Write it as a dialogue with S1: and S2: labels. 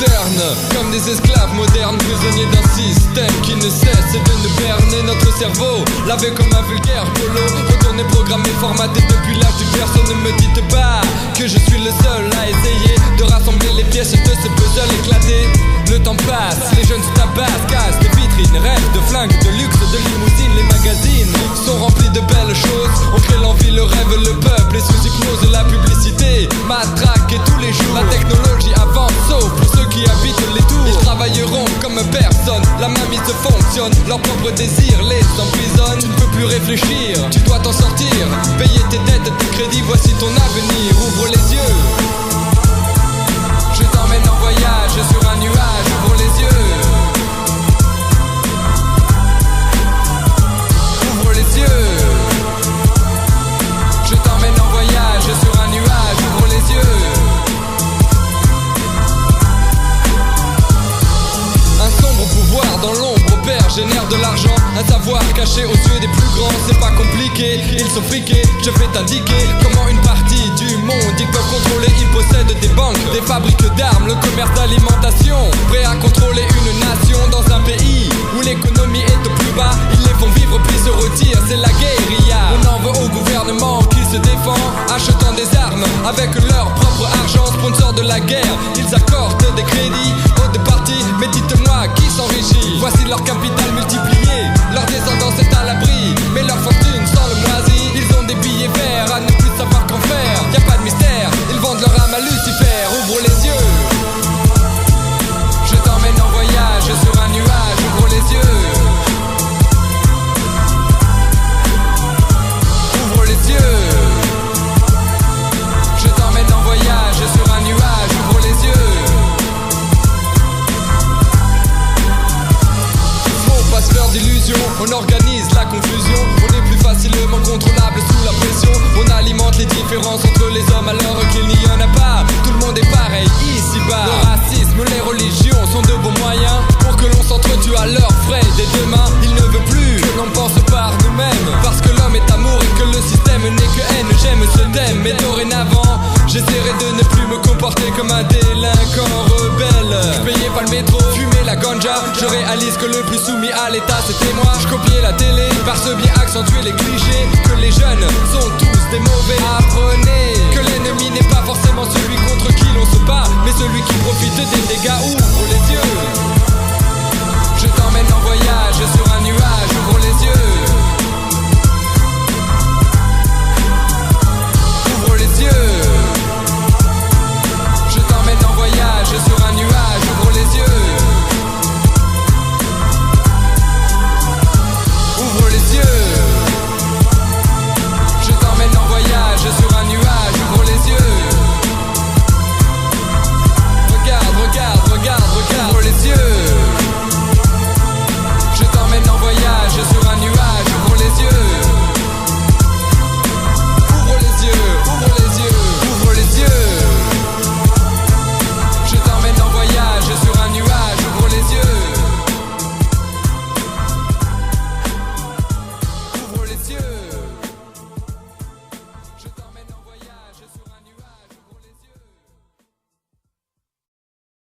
S1: modernes, comme des esclaves modernes, prisonniers d'un système qui ne cesse de nous berner notre cerveau, lavé comme un vulgaire polo, retourné, programmé, formaté depuis l'âge du personne. Ne me dites pas que je suis le seul à essayer de rassembler les pièces de ce puzzle éclaté. Le temps passe, les jeunes se tabassent, cassent les vitrines, rêvent de flingues, de luxe, de limousines. Les magazines sont remplis de belles choses, on crée l'envie, le rêve, le peuple est sous hypnose. La publicité matraque et tous les jours la technologie avance, sauf pour ceux qui habitent les tours. Ils travailleront comme personne, la mainmise fonctionne, leur propre désir les emprisonne. Tu ne peux plus réfléchir, tu dois t'en sortir, payer tes dettes, tes crédits, voici ton avenir. Ouvre les yeux, je t'emmène en voyage sur un nuage. Ouvre les yeux, ouvre les yeux, je t'emmène en voyage sur un nuage. Ouvre les yeux. Un sombre pouvoir dans l'ombre opère, génère de l'argent, un savoir caché aux yeux des plus grands. C'est pas compliqué, ils sont friqués, je vais t'indiquer comment une partie du monde ils peuvent contrôler. Ils possèdent des banques, des fabriques d'armes, le commerce d'alimentation, prêts à contrôler une nation dans un pays où l'économie est au plus bas. Ils les font vivre puis se retirent, c'est la guérilla. On en veut au gouvernement qui se défend, achetant des armes avec leur propre argent, sponsor de la guerre. Ils accordent des crédits aux deux parties, mais dites-moi qui s'enrichit. Voici leur capital multiplié, leur descendance est à l'abri, mais leur fortune sans le moisi. Ils ont des billets verts à ne plus savoir qu'en faire. Y'a pas de mystère, ils vendent leur âme à Lucifer. Ouvre les yeux, je t'emmène en voyage sur un nuage. Ouvre les yeux, ouvre les yeux, je t'emmène en voyage sur un nuage. Ouvre les yeux. Passeur d'illusions, on organise la confusion. On est plus facilement contrôlable sous la pression. On alimente les différences entre les hommes alors qu'il n'y en a pas. Tout le monde est pareil ici-bas. Le racisme, les religions sont de bons moyens pour que l'on s'entretue à leurs frais dès demain. Il ne veut plus que l'on pense par nous-mêmes, parce que l'homme est amour et que le système n'est que haine. J'aime ce thème, mais dorénavant j'essaierai de ne plus me comporter comme un délinquant rebelle. Je payais pas le métro, fumais la ganja. Je réalise que le plus soumis à l'état c'était moi. Je copiais la télé, par ce biais accentuer les clichés.